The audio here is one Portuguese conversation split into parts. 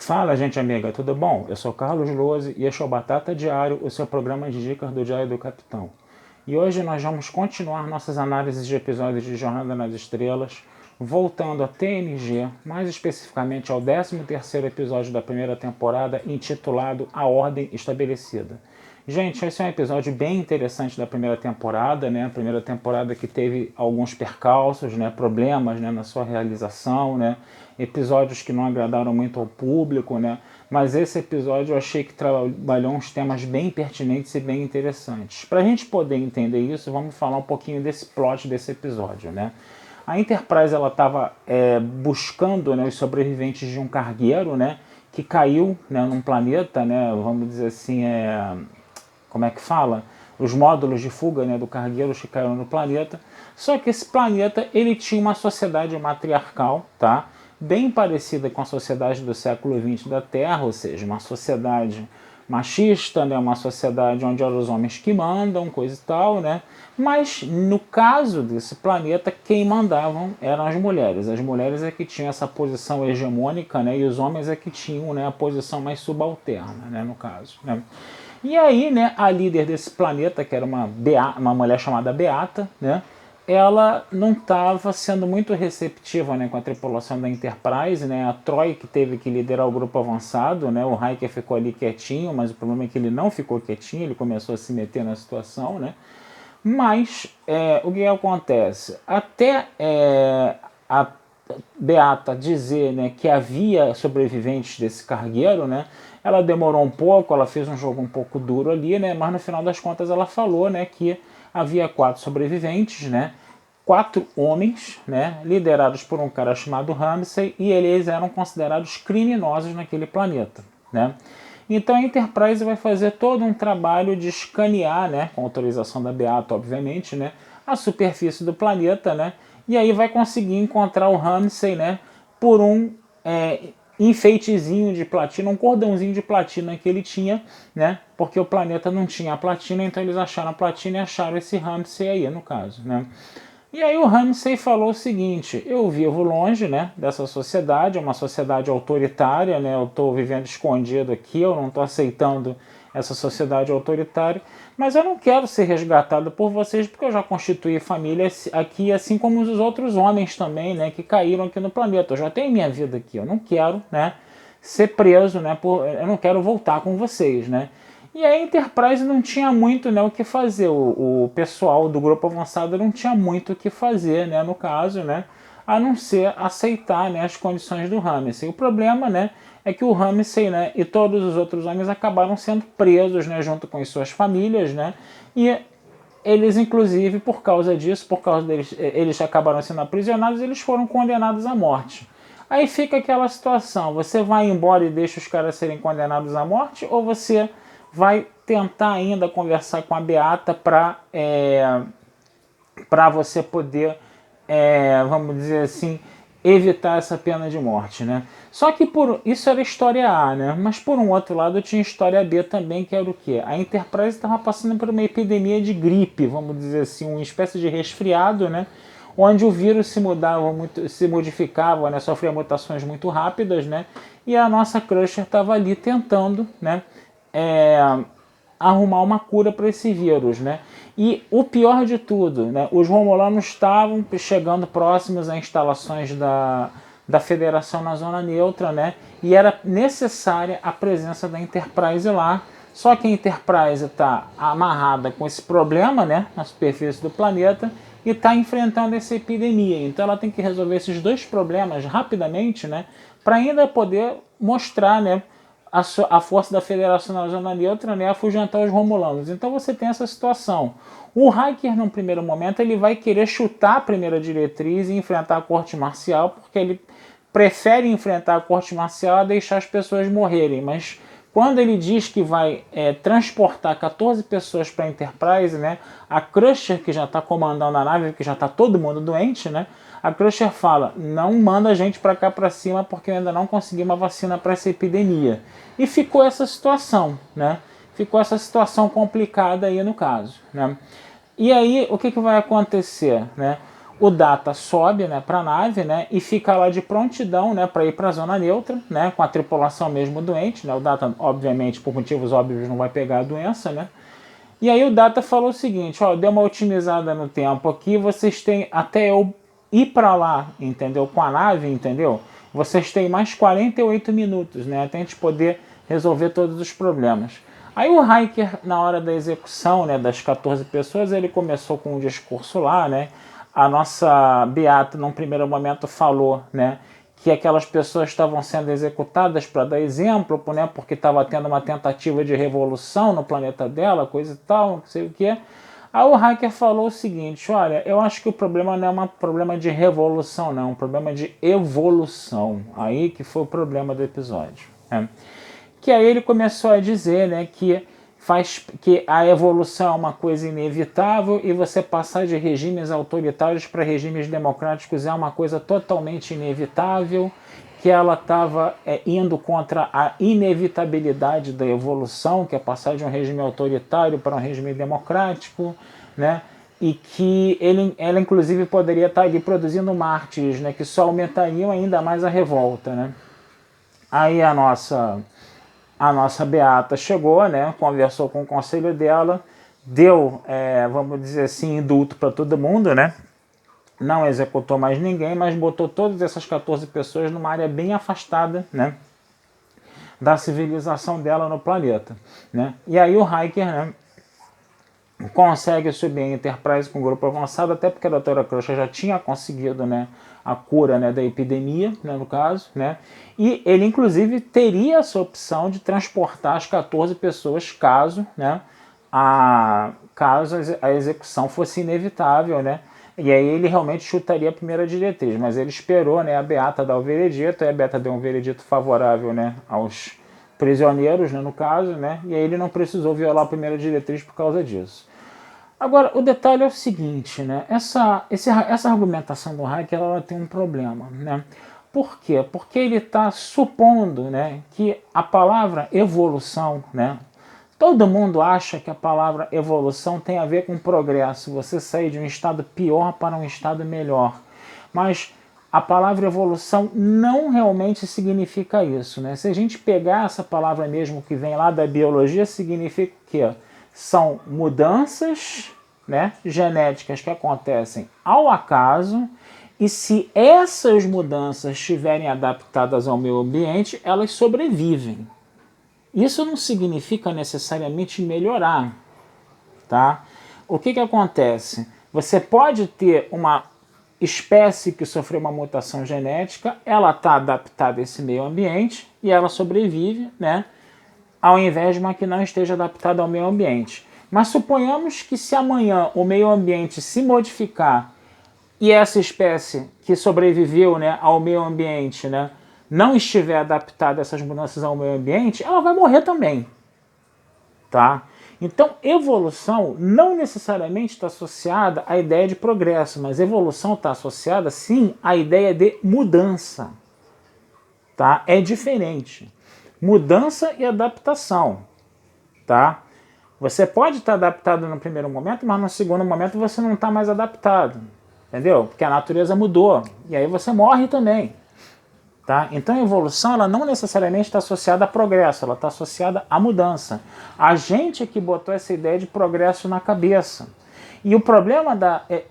Fala, gente amiga, tudo bom? Eu sou Carlos Lose e este é o Batata Diário, o seu programa de dicas do Diário do Capitão. E hoje nós vamos continuar nossas análises de episódios de Jornada nas Estrelas, voltando a TNG, mais especificamente ao 13º episódio da primeira temporada, intitulado A Ordem Estabelecida. Gente, esse é um episódio bem interessante da primeira temporada, né? A primeira temporada que teve alguns percalços, né? Problemas, né? Na sua realização, né? Episódios que não agradaram muito ao público, né? Mas esse episódio eu achei que trabalhou uns temas bem pertinentes e bem interessantes. Para a gente poder entender isso, vamos falar um pouquinho desse plot desse episódio, né? A Enterprise ela estava buscando, né, os sobreviventes de um cargueiro, né? Que caiu, né, num planeta, né? Vamos dizer assim, como é que fala? Os módulos de fuga, né, do cargueiro que caíram no planeta. Só que esse planeta ele tinha uma sociedade matriarcal, tá? Bem parecida com a sociedade do século XX da Terra, ou seja, uma sociedade machista, né, uma sociedade onde eram os homens que mandam, coisa e tal, né? Mas no caso desse planeta, quem mandavam eram as mulheres. As mulheres é que tinham essa posição hegemônica, né, e os homens é que tinham, né, a posição mais subalterna, né, no caso, né? E aí, né, a líder desse planeta, que era uma mulher chamada Beata, né, ela não estava sendo muito receptiva, né, com a tripulação da Enterprise, né, a Troi que teve que liderar o grupo avançado, né, o Riker ficou ali quietinho, mas o problema é que ele não ficou quietinho, ele começou a se meter na situação, né, mas o que acontece? Até a Beata dizer, né, que havia sobreviventes desse cargueiro, né, ela demorou um pouco, ela fez um jogo um pouco duro ali, né, mas no final das contas ela falou, né, que havia 4 sobreviventes, né, 4 homens, né, liderados por um cara chamado Ramsay, e eles eram considerados criminosos naquele planeta, né. Então a Enterprise vai fazer todo um trabalho de escanear, né, com autorização da Beata, obviamente, né, a superfície do planeta, né, e aí vai conseguir encontrar o Ramsay, né, por um enfeitezinho de platina, um cordãozinho de platina que ele tinha, né, porque o planeta não tinha a platina, então eles acharam a platina e acharam esse Ramsay aí, no caso, né. E aí o Ramsay falou o seguinte: eu vivo longe, né, dessa sociedade, é uma sociedade autoritária, né, eu estou vivendo escondido aqui, eu não estou aceitando essa sociedade autoritária, mas eu não quero ser resgatado por vocês porque eu já constituí família aqui, assim como os outros homens também, né, que caíram aqui no planeta. Eu já tenho minha vida aqui, eu não quero, né, ser preso, né, eu não quero voltar com vocês, né. E a Enterprise não tinha muito, né, o que fazer, o pessoal do grupo avançado não tinha muito o que fazer, né, no caso, né, a não ser aceitar, né, as condições do Ramsay. O problema, né, é que o Ramsay, né, e todos os outros homens acabaram sendo presos, né, junto com as suas famílias, né, e eles, inclusive, por causa disso, por causa deles, eles acabaram sendo aprisionados, eles foram condenados à morte. Aí fica aquela situação: você vai embora e deixa os caras serem condenados à morte, ou você vai tentar ainda conversar com a Beata para você poder, vamos dizer assim, evitar essa pena de morte, né? Só que isso era história A, né? Mas por um outro lado tinha história B também, que era o quê? A Enterprise estava passando por uma epidemia de gripe, vamos dizer assim, uma espécie de resfriado, né? Onde o vírus se modificava, né? Sofria mutações muito rápidas, né? E a nossa Crusher estava ali tentando, né, arrumar uma cura para esse vírus, né? E o pior de tudo, né, os Romulanos estavam chegando próximos a instalações da Federação na Zona Neutra, né? E era necessária a presença da Enterprise lá. Só que a Enterprise está amarrada com esse problema, né, na superfície do planeta, e está enfrentando essa epidemia. Então ela tem que resolver esses dois problemas rapidamente, né, para ainda poder mostrar, né, a força da Federação na Zona Neutra, né, afugentar os Romulanos. Então você tem essa situação. O Riker, num primeiro momento, ele vai querer chutar a primeira diretriz e enfrentar a corte marcial, porque ele prefere enfrentar a corte marcial a deixar as pessoas morrerem. Mas quando ele diz que vai transportar 14 pessoas para a Enterprise, né, a Crusher, que já está comandando a nave, que já está todo mundo doente, né, a Crusher fala: não manda a gente para cá para cima porque ainda não consegui uma vacina para essa epidemia. E ficou essa situação, né? Ficou essa situação complicada aí no caso, né? E aí o que vai acontecer, né? o Data sobe, né, para a nave, né, e fica lá de prontidão, né, para ir para a zona neutra, né, com a tripulação mesmo doente, né. O Data, obviamente, por motivos óbvios, não vai pegar a doença, né. E aí o Data falou o seguinte, ó, deu uma otimizada no tempo aqui, vocês têm até eu ir para lá, entendeu, com a nave, entendeu? Vocês têm mais 48 minutos, né, até a gente poder resolver todos os problemas. Aí o Riker, na hora da execução, né, das 14 pessoas, ele começou com um discurso lá, né. A nossa Beata, num primeiro momento, falou, né, que aquelas pessoas estavam sendo executadas para dar exemplo, né, porque estava tendo uma tentativa de revolução no planeta dela, coisa e tal, não sei o que. Aí o Riker falou o seguinte, olha, eu acho que o problema não é um problema de revolução, não, é um problema de evolução. Aí que foi o problema do episódio, né? Que aí ele começou a dizer, né, que a evolução é uma coisa inevitável e você passar de regimes autoritários para regimes democráticos é uma coisa totalmente inevitável, que ela estava indo contra a inevitabilidade da evolução, que é passar de um regime autoritário para um regime democrático, né? E que ela inclusive poderia estar ali produzindo mártires, né, que só aumentariam ainda mais a revolta, né? Aí a nossa Beata chegou, né, conversou com o conselho dela, deu, vamos dizer assim, indulto para todo mundo, né? Não executou mais ninguém, mas botou todas essas 14 pessoas numa área bem afastada, né, da civilização dela no planeta, né? E aí o Riker, né, consegue subir a Enterprise com o grupo avançado, até porque a doutora Crusher já tinha conseguido, né, a cura, né, da epidemia, né, no caso, né, e ele inclusive teria essa opção de transportar as 14 pessoas caso, né, caso a execução fosse inevitável, né, e aí ele realmente chutaria a primeira diretriz, mas ele esperou, né, a Beata dar o veredito, e a Beata deu um veredito favorável, né, aos prisioneiros, né, no caso, né, e aí ele não precisou violar a primeira diretriz por causa disso. Agora, o detalhe é o seguinte, né? Essa argumentação do Riker, ela tem um problema, né? Por quê? Porque ele está supondo, né, que a palavra evolução, né? Todo mundo acha que a palavra evolução tem a ver com progresso, você sair de um estado pior para um estado melhor. Mas a palavra evolução não realmente significa isso, né? Se a gente pegar essa palavra mesmo que vem lá da biologia, significa o quê? São mudanças, né, genéticas que acontecem ao acaso, e se essas mudanças estiverem adaptadas ao meio ambiente, elas sobrevivem. Isso não significa necessariamente melhorar, tá? O que acontece? Você pode ter uma espécie que sofreu uma mutação genética, ela está adaptada a esse meio ambiente e ela sobrevive, né? Ao invés de uma que não esteja adaptada ao meio ambiente. Mas suponhamos que se amanhã o meio ambiente se modificar e essa espécie que sobreviveu, né, ao meio ambiente, né, não estiver adaptada a essas mudanças ao meio ambiente, ela vai morrer também. Tá? Então, evolução não necessariamente está associada à ideia de progresso, mas evolução está associada, sim, à ideia de mudança. Tá? É diferente. Mudança e adaptação, tá? Você pode estar adaptado no primeiro momento, mas no segundo momento você não está mais adaptado, entendeu? Porque a natureza mudou, e aí você morre também, tá? Então a evolução, ela não necessariamente está associada a progresso, ela está associada à mudança. A gente é que botou essa ideia de progresso na cabeça. E o problema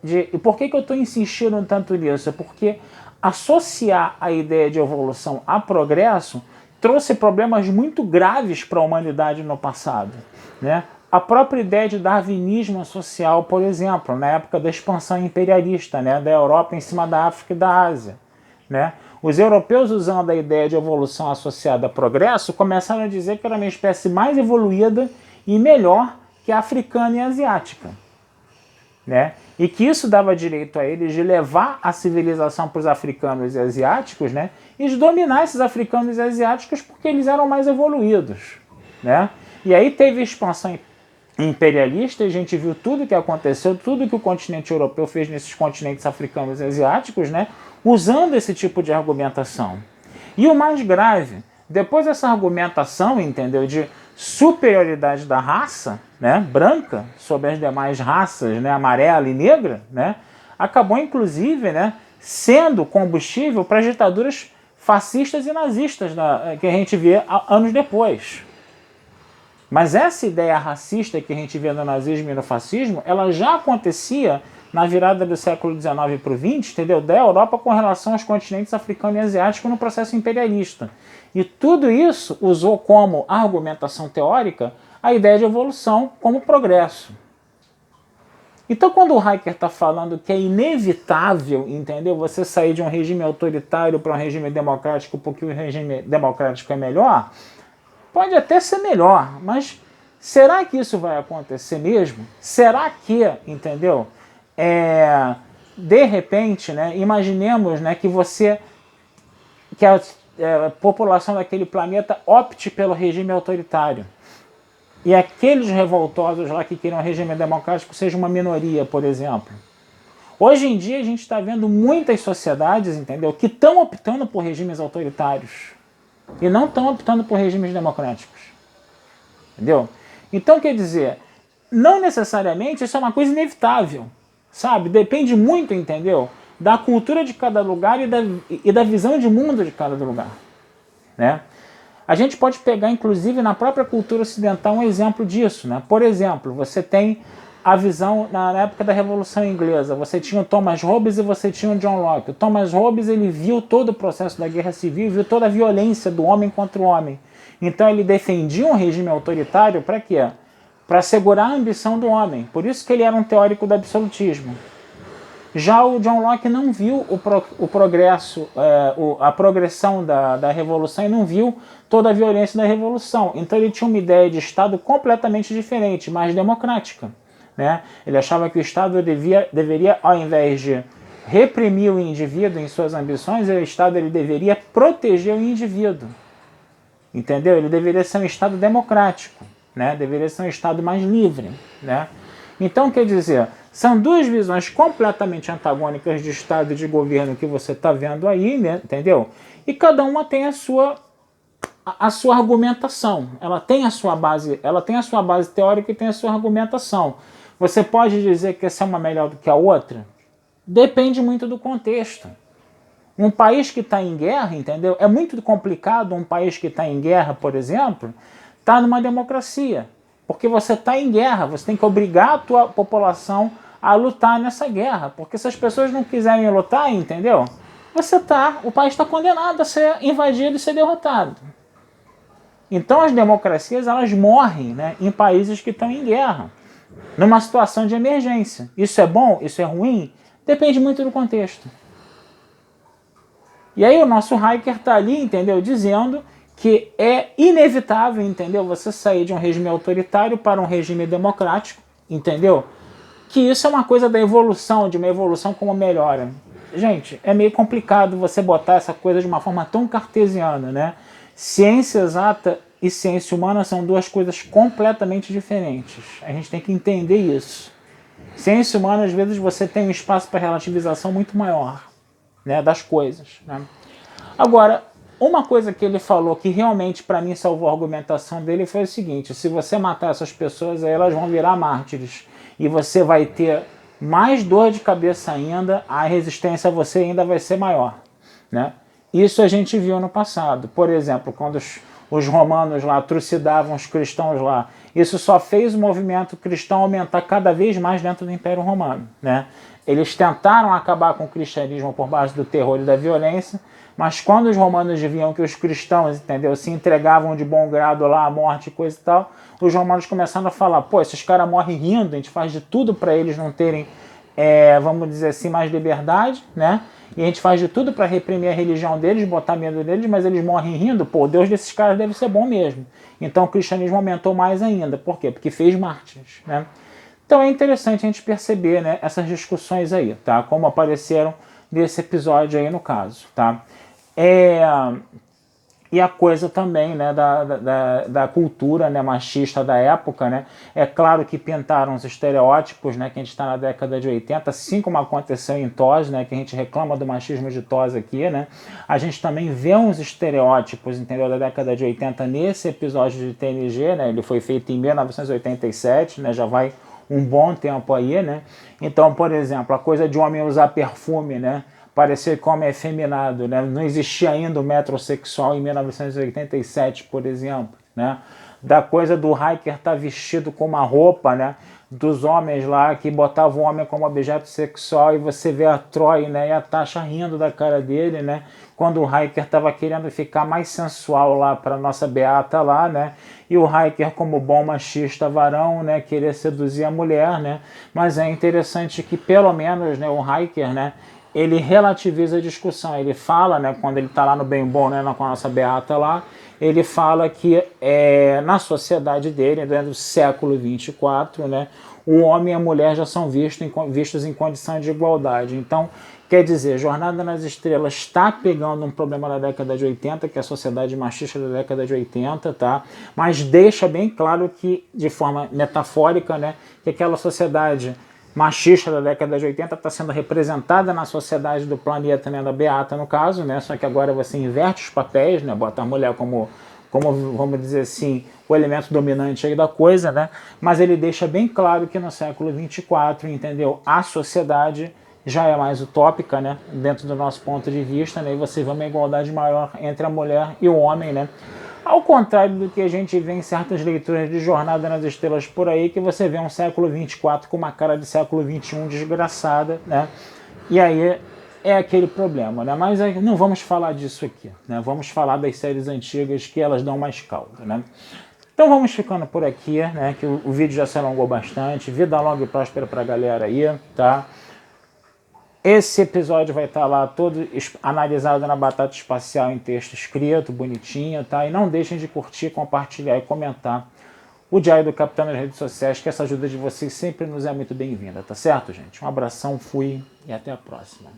e por que eu estou insistindo tanto nisso? É porque associar a ideia de evolução a progresso trouxe problemas muito graves para a humanidade no passado, né? A própria ideia de darwinismo social, por exemplo, na época da expansão imperialista, né, da Europa em cima da África e da Ásia, né? Os europeus, usando a ideia de evolução associada a progresso, começaram a dizer que era uma espécie mais evoluída e melhor que a africana e a asiática, né? E que isso dava direito a eles de levar a civilização para os africanos e asiáticos, né, e de dominar esses africanos e asiáticos porque eles eram mais evoluídos, né? E aí teve expansão imperialista, e a gente viu tudo que aconteceu, tudo que o continente europeu fez nesses continentes africanos e asiáticos, né, usando esse tipo de argumentação. E o mais grave, depois dessa argumentação, entendeu, de superioridade da raça, né, branca sobre as demais raças, né, amarela e negra, né, acabou inclusive, né, sendo combustível para as ditaduras fascistas e nazistas que a gente vê anos depois. Mas essa ideia racista que a gente vê no nazismo e no fascismo, ela já acontecia na virada do século XIX para o XX, entendeu? Da Europa com relação aos continentes africano e asiático no processo imperialista. E tudo isso usou como argumentação teórica a ideia de evolução como progresso. Então, quando o Hayek está falando que é inevitável, entendeu, você sair de um regime autoritário para um regime democrático porque o regime democrático é melhor, pode até ser melhor, mas será que isso vai acontecer mesmo? Será que, entendeu, de repente, né, imaginemos, né, que a população daquele planeta opte pelo regime autoritário. E aqueles revoltosos lá que queriam um regime democrático seja uma minoria, por exemplo. Hoje em dia a gente está vendo muitas sociedades, entendeu, que estão optando por regimes autoritários e não estão optando por regimes democráticos. Entendeu? Então, quer dizer, não necessariamente isso é uma coisa inevitável, sabe? Depende muito, entendeu, da cultura de cada lugar e da visão de mundo de cada lugar, né? A gente pode pegar, inclusive, na própria cultura ocidental um exemplo disso, né? Por exemplo, você tem a visão, na época da Revolução Inglesa, você tinha o Thomas Hobbes e você tinha o John Locke. O Thomas Hobbes, ele viu todo o processo da Guerra Civil, viu toda a violência do homem contra o homem. Então ele defendia um regime autoritário para quê? Para assegurar a ambição do homem. Por isso que ele era um teórico do absolutismo. Já o John Locke não viu o progresso, a progressão da Revolução e não viu toda a violência da Revolução. Então ele tinha uma ideia de Estado completamente diferente, mais democrática, né? Ele achava que o Estado deveria, ao invés de reprimir o indivíduo em suas ambições, o Estado deveria proteger o indivíduo. Entendeu? Ele deveria ser um Estado democrático, né? Deveria ser um Estado mais livre, né? Então, quer dizer, são duas visões completamente antagônicas de Estado e de governo que você está vendo aí, né? Entendeu? E cada uma tem a sua argumentação. Ela tem a sua base teórica e tem a sua argumentação. Você pode dizer que essa é uma melhor do que a outra? Depende muito do contexto. Um país que está em guerra, entendeu? É muito complicado um país que está em guerra, por exemplo, estar numa democracia. Porque você está em guerra, você tem que obrigar a tua população a lutar nessa guerra. Porque se as pessoas não quiserem lutar, entendeu? O país está condenado a ser invadido e ser derrotado. Então as democracias, elas morrem, né, em países que estão em guerra, numa situação de emergência. Isso é bom? Isso é ruim? Depende muito do contexto. E aí o nosso Hayek está ali, entendeu, dizendo que é inevitável, entendeu, você sair de um regime autoritário para um regime democrático, entendeu? Que isso é uma coisa da evolução, de uma evolução como melhora. Gente, é meio complicado você botar essa coisa de uma forma tão cartesiana, né? Ciência exata e ciência humana são duas coisas completamente diferentes. A gente tem que entender isso. Ciência humana, às vezes, você tem um espaço para relativização muito maior, né, das coisas, né? Agora, uma coisa que ele falou que realmente para mim salvou a argumentação dele foi o seguinte: se você matar essas pessoas, aí elas vão virar mártires e você vai ter mais dor de cabeça ainda, a resistência a você ainda vai ser maior, né? Isso a gente viu no passado. Por exemplo, quando os romanos lá trucidavam os cristãos lá, isso só fez o movimento cristão aumentar cada vez mais dentro do Império Romano, né? Eles tentaram acabar com o cristianismo por base do terror e da violência, mas quando os romanos viam que os cristãos, entendeu, se entregavam de bom grado lá à morte e coisa e tal, os romanos começaram a falar: pô, esses caras morrem rindo, a gente faz de tudo para eles não terem, vamos dizer assim, mais liberdade, né? E a gente faz de tudo para reprimir a religião deles, botar medo deles, mas eles morrem rindo. Pô, o Deus desses caras deve ser bom mesmo. Então o cristianismo aumentou mais ainda. Por quê? Porque fez mártires, né? Então é interessante a gente perceber, né, essas discussões aí, tá? Como apareceram nesse episódio aí no caso, tá? E a coisa também, né, da cultura, né, machista da época, né? É claro que pintaram os estereótipos, né, que a gente está na década de 80, assim como aconteceu em TOS, né, que a gente reclama do machismo de TOS aqui, né? A gente também vê uns estereótipos, entendeu, da década de 80 nesse episódio de TNG, né? Ele foi feito em 1987, né? Já vai um bom tempo aí, né? Então, por exemplo, a coisa de homem usar perfume, né? Parecer que homem é efeminado, né? Não existia ainda o metrosexual em 1987, por exemplo, né? Da coisa do hiker estar vestido com uma roupa, né? Dos homens lá que botavam o homem como objeto sexual, e você vê a Troy, né? E a Tasha rindo da cara dele, né? Quando o hiker estava querendo ficar mais sensual lá para nossa Beata lá, né? E o hiker, como bom machista varão, né? Querer seduzir a mulher, né? Mas é interessante que pelo menos, né? O hiker, né? Ele relativiza a discussão. Ele fala, né? Quando ele está lá no bem bom, né? Com a nossa Beata lá, ele fala que na sociedade dele, dentro do século 24, né, o homem e a mulher já são vistos em condição de igualdade. Então, quer dizer, Jornada nas Estrelas está pegando um problema da década de 80, que é a sociedade machista da década de 80, tá? Mas deixa bem claro que, de forma metafórica, né, que aquela sociedade machista da década de 80 está sendo representada na sociedade do planeta, né, da Beata no caso, né, só que agora você inverte os papéis, né, bota a mulher como vamos dizer assim, o elemento dominante aí da coisa, né, mas ele deixa bem claro que no século 24, entendeu, a sociedade já é mais utópica, né, dentro do nosso ponto de vista, né, e você vê uma igualdade maior entre a mulher e o homem, né. Ao contrário do que a gente vê em certas leituras de Jornada nas Estrelas por aí, que você vê um século 24 com uma cara de século 21 desgraçada, né? E aí é aquele problema, né? Mas não vamos falar disso aqui, né? Vamos falar das séries antigas que elas dão mais caldo, né? Então vamos ficando por aqui, né? Que o vídeo já se alongou bastante. Vida longa e próspera pra galera aí, tá? Esse episódio vai estar lá todo analisado na Batata Espacial em texto escrito, bonitinho, tá? E não deixem de curtir, compartilhar e comentar o Diário do Capitão nas redes sociais, que essa ajuda de vocês sempre nos é muito bem-vinda, tá certo, gente? Um abração, fui e até a próxima.